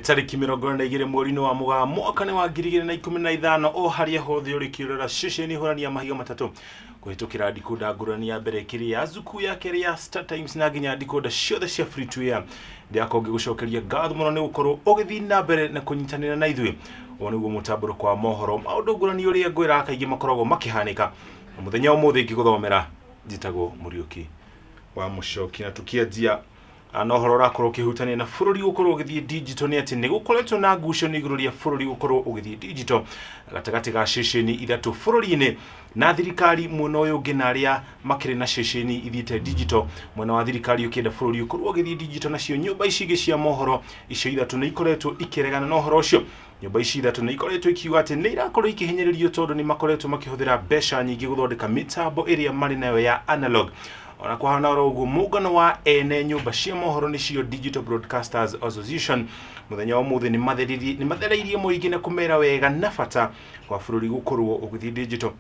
Tariki 22 mweri wa Mugaa mwaka wa 2015 o haria hothe uri kirora ceceni horania mahiga matatu kuhitukira dikoda ngurani ya mbere kiri ya zuku ya keri ya Star Times na nginya dikoda ciothe cia free to air ndiakonge gucokeria ngatho muno ni gukorwo ugithi na mbere na kunyitanira na ithui oniguo mutamburo kwa mohoro maundu ngurani uri ngwira kaingi makoragwo makihanika muthenya umuthi ngiguthomera njitagwo Muriuki wa Mucoki na tukianjia anohoro rakorwo kihutania na fururi gukorwo ugithie digital ni ati nigukoretwo na ngucio ni iguru ria fururi gukorwo ugithie digital gatagati ga ceceni ithatu fururi-ini na thirikari muno uyu ungi na aria makiri na ceceni ithiite digital mwena wa thirikari ukienda fururi gukorwo ugithie digital nacio nyumba ici ingi cia mohoro icio ithatu ni ikoretwo ikiregana na uhoro ucio nyumba ici ithatu ni ikoretwo ikiuga ati ni irakorwo ikihinyiririo tondu ni makoretwo makihuthira mbeca nyingi guthondeka mitambo iria mari nayo ya analog ona kuhana rogu mugano wa ene nyumba cia mohoro nicio Digital Broadcasters Association muthenya wa muthi ni mathereirie muingi na kumera wega na fata kwa fururi gukorwo uguthi digital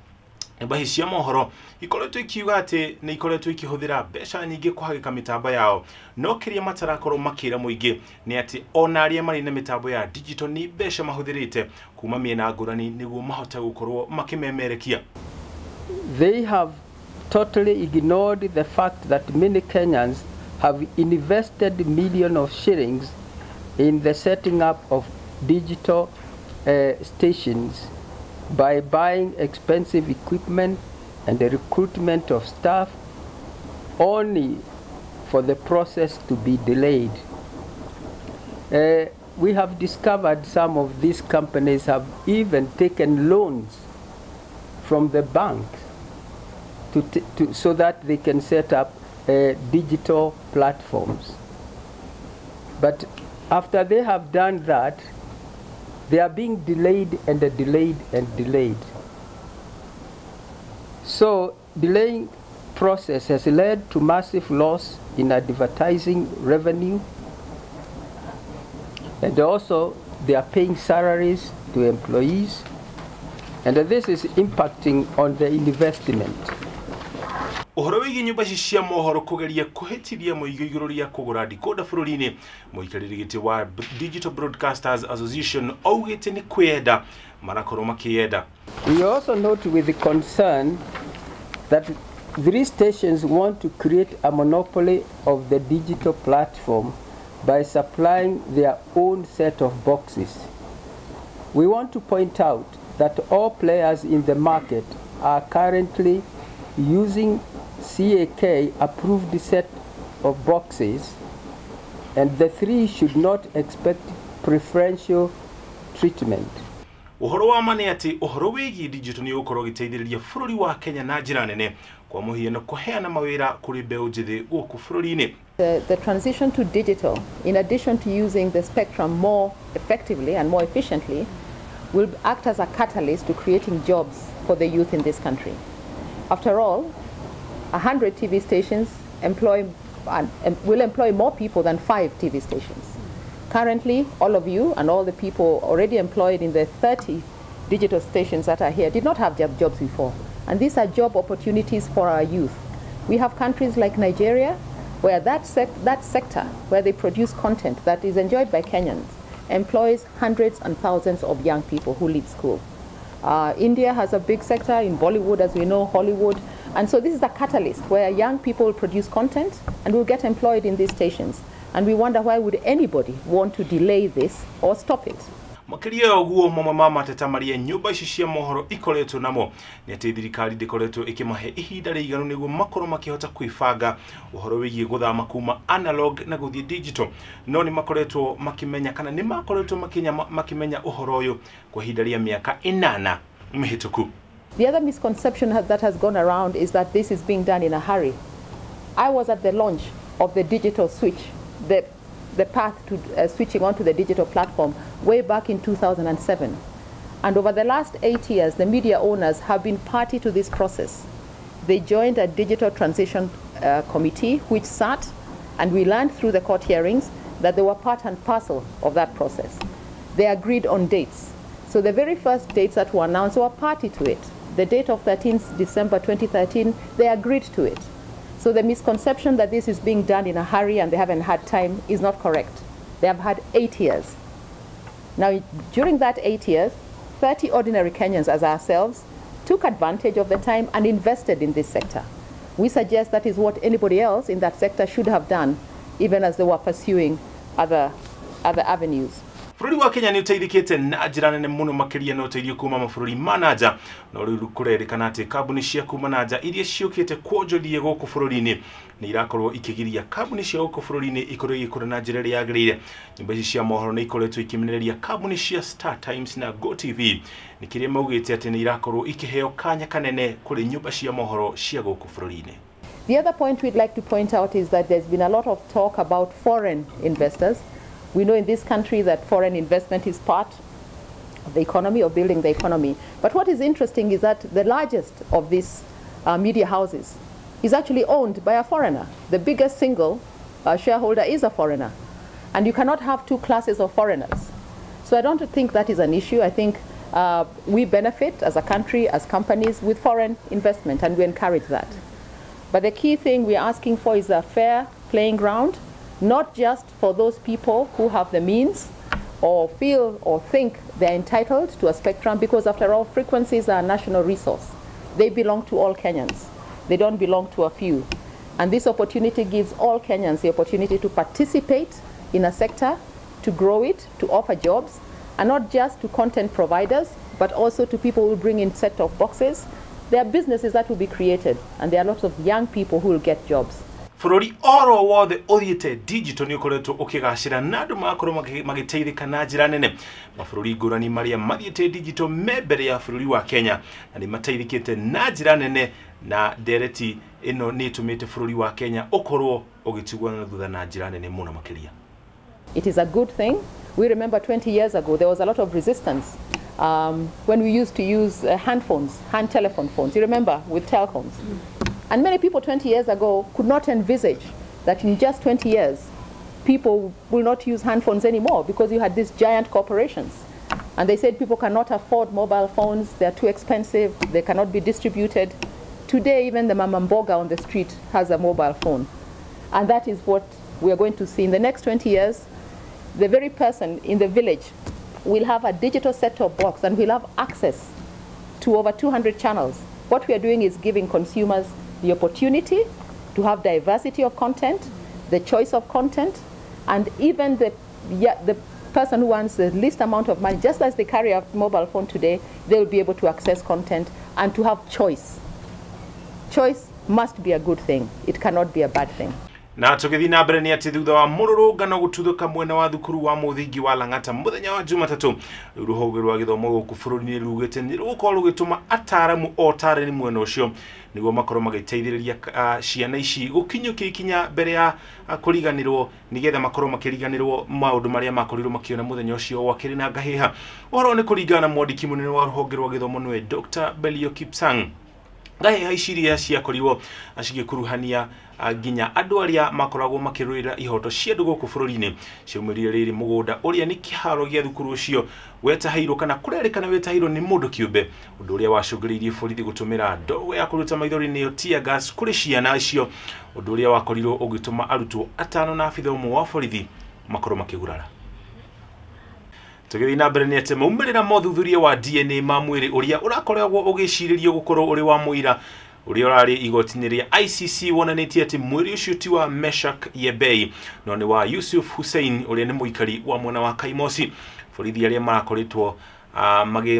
nyumba ici cia mohoro ikoretwo ikiuga ati ni ikoretwo ikihuthira mbeca nyingi kuhagika mitamba yao no kiria matarakorwo makira muingi ni ati ona aria mari na mitambo ya digital ni mbeca mahuthirite kuma miena ngurani niguo mahota gukorwo makimemerekia. They have totally ignored the fact that many Kenyans have invested millions of shillings in the setting up of digital stations by buying expensive equipment and the recruitment of staff only for the process to be delayed. We have discovered some of these companies have even taken loans from the banks so that they can set up digital platforms. But after they have done that, they are being delayed and delayed and delayed. So delaying process has led to massive loss in advertising revenue, and also they are paying salaries to employees, and this is impacting on the investment. Uhoro wigi nyumba cia mohoro kugeria kuhitithia muigo iguru ria kugura dikoda fururi-ini muikariri wa Digital Broadcasters Association augite ni kwenda marakorwo makienda. We also note with the concern that three stations want to create a monopoly of the digital platform by supplying their own set of boxes. We want to point out that all players in the market are currently using CAK approved set of boxes, and the three should not expect preferential treatment. Uhoro wa mane ati uhoro wigi digital ni ukorwo giteithiriria fururi wa Kenya na njira nene kwa muhiano kuheana mawira kuri mbeu njithi guku fururi-ini. The transition to digital, in addition to using the spectrum more effectively and more efficiently, will act as a catalyst to creating jobs for the youth in this country. After all, 100 TV stations will employ more people than 5 TV stations. Currently, all of you and all the people already employed in the 30 digital stations that are here did not have jobs before. And these are job opportunities for our youth. We have countries like Nigeria, where that sector, where they produce content that is enjoyed by Kenyans, employs hundreds and thousands of young people who leave school. India has a big sector in Bollywood, as we know, Hollywood. And so this is a catalyst where young people produce content and will get employed in these stations. And we wonder why would anybody want to delay this or stop it. Makiria oguo mama tetamaria nyumba ici cia mohoro ikoretwo namo ni ati thirikari ndikoretwo ikimahe ihinda riiganu niguo makorwo makihota kwibanga uhoro wigie guthama kuma analog na guthie digital no ni makoretwo makimenya kana ni makoretwo makimenya uhoro uyu kwa ihinda ria miaka 8 mihituku. The other misconception that has gone around is that this is being done in a hurry. I was at the launch of the digital switch, the path to switching onto the digital platform way back in 2007. And over the last 8 years, the media owners have been party to this process. They joined a digital transition committee which sat, and we learned through the court hearings that they were part and parcel of that process. They agreed on dates. So the very first dates that were announced were party to it. The date of 13th December 2013, they agreed to it. So the misconception that this is being done in a hurry and they haven't had time is not correct. They have had 8 years. Now, during that 8 years, 30 ordinary Kenyans as ourselves took advantage of the time and invested in this sector. We suggest that is what anybody else in that sector should have done, even as they were pursuing other avenues. Fururi wa Kenya ni uteithikite na njira nene muno makiria no teithio kuma mabũrũri manaja no riu kurerikana ati kambuni cia kuma nanja iria ciukite kuonjoria guku bũrũri-ini ni irakorwo ikigiria kambuni cia guku bũrũri-ini ikorwo igikũra na njira iria yagĩrĩire. Nyũmba ici cia mohoro ni ikoretwo ikimenereria kambuni cia Star Times na Go TV ni kiria maugite ati ni irakorwo ikiheo kanya kanene kuri nyũmba cia mohoro cia guku bũrũri-ini. The other point we'd like to point out is that there's been a lot of talk about foreign investors. We know in this country that foreign investment is part of the economy, of building the economy. But what is interesting is that the largest of these media houses is actually owned by a foreigner. The biggest single shareholder is a foreigner. And you cannot have two classes of foreigners. So I don't think that is an issue. I think we benefit as a country, as companies, with foreign investment, and we encourage that. But the key thing we're asking for is a fair playing ground, not just for those people who have the means or feel or think they're entitled to a spectrum, because after all, frequencies are a national resource. They belong to all Kenyans. They don't belong to a few. And this opportunity gives all Kenyans the opportunity to participate in a sector, to grow it, to offer jobs, and not just to content providers, but also to people who will bring in set-top boxes. There are businesses that will be created, and there are lots of young people who will get jobs. Fururi oro wothe uthiite digital ni ukoretwo ukigacira na andu makorwo magiteithika na njira nene. Mabũrũri ngũrani maria mathiite digital me mbere ya bũrũri wa Kenya na ni mateithikite na njira nene, na ndereti ino ni itumite bũrũri wa Kenya ukorwo ugitigwo na thutha na njira nene muno makiria. It is a good thing. We remember 20 years ago there was a lot of resistance when we used to use hand telephone phones. You remember, with telecoms. And many people 20 years ago could not envisage that in just 20 years, people will not use hand phones anymore, because you had these giant corporations. And they said people cannot afford mobile phones, they're too expensive, they cannot be distributed. Today, even the mamamboga on the street has a mobile phone. And that is what we are going to see in the next 20 years. The very person in the village will have a digital set-top box and will have access to over 200 channels. What we are doing is giving consumers the opportunity to have diversity of content, the choice of content, and even the person who wants the least amount of money, just as they carry a mobile phone today, they will be able to access content and to have choice. Choice must be a good thing. It cannot be a bad thing. Na tukithi na mbere ni ati thutha wa mururungano gututhuka mwena wa thukuru wa muthingi wa Lang'ata muthenya wa Jumatatu, ruhonge rwa githomo guku bururi-ini rugite ni rukorwo rugituma ataramu otare ni mwena ucio niguo makorwo magiteithiriria ciana ici gukinyukia ikinya mbere ya kuriganirwo, nigetha makorwo makiriganirwo maundu maria makorirwo makiona muthenya ucio wa kiri na ngahiha. Uhoro ni kuringana mwandiki munene wa ruhonge rwa githomo niwe Dr. Belio Kipsang. Ngahiha iciria ciakorirwo acigikuruhania nginya andu aria makoragwo makirwira ihoto cia andu guku bururi-ini. Ciumirire riri mugunda uria ni kiharo gia thukuru ucio wetahirwo kana kurerikana wetahirwo ni mundu kiumbe, undu uria wacungiriirie borithi gutumira ndogo ya kuruta maithori ni tear gas kuri ciana icio, undu uria wakorirwo ugituma arutwo atano na afitha umwe wa borithi makorwo makigurara. Tugithi na mbere ni ati maumirira mothuthuria wa DNA ma mwiri uria urakoragwo ugiciririo gukorwo uri wa muira uria urari igoti-ini ria ICC wonanitie ati mwiri ucio ti wa Meshak Yebei no ni wa Yusuf Hussein uria ni muikari wa mwena wa Kaimosi. Borithi aria marakoretwo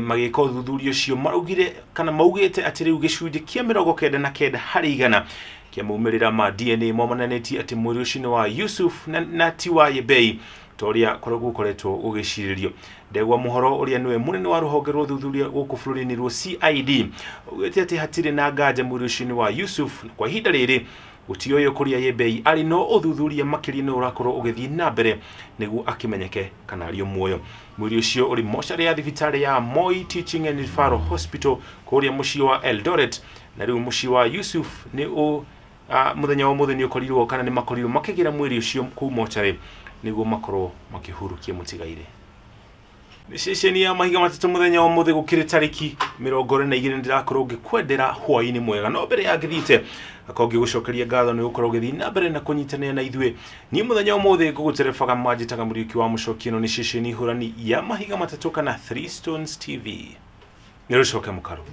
magika uthuthuria ucio marugire kana maugite ati riu gicunji kia 99 harĩ 100 kia maumirira ma DNA monanitie ati mwiri ucio ni wa Yusuf na ti wa Yebei toria korogwo koretwo ugiciririo. Ndegwa Mohoro uria niwe munene wa ruhonge rwa uthuthuria guku bururi-ini rwa CID ugite ati hatire na nganja mwiri ucio ni wa Yusuf, kwa ihinda riri gutioyo kuria Yebei ari no uthuthuria makiri ni urakorwo ugithii na mbere niguo akimenyeke kana ari muoyo. Mwiri ucio uri mochari ya thibitari ya Moi Teaching and Referral Hospital kuria mucii wa Eldoret, na riu mucii wa Yusuf ni muthenya wa muthenya ukorirwo kana ni makorirwo makigira mwiri ucio ku mochari niguo makorwo makihurukia mutigaire. Ni ceceni ya mahiga matatu muthenya wa muthe gukiri tariki 22 ndirakorwo ngikwendera hwaini mwega no mbere ya ngithite akongi gucokeria ngatho ni gukorwo githi na mbere na kunyitanira na ithue ni muthenya wa muthe nguguterefaga majitaga muriuki wa mucokino ni ceceni hurani ya mahiga matatu kana 3 Stones TV ni rucoke mukaru.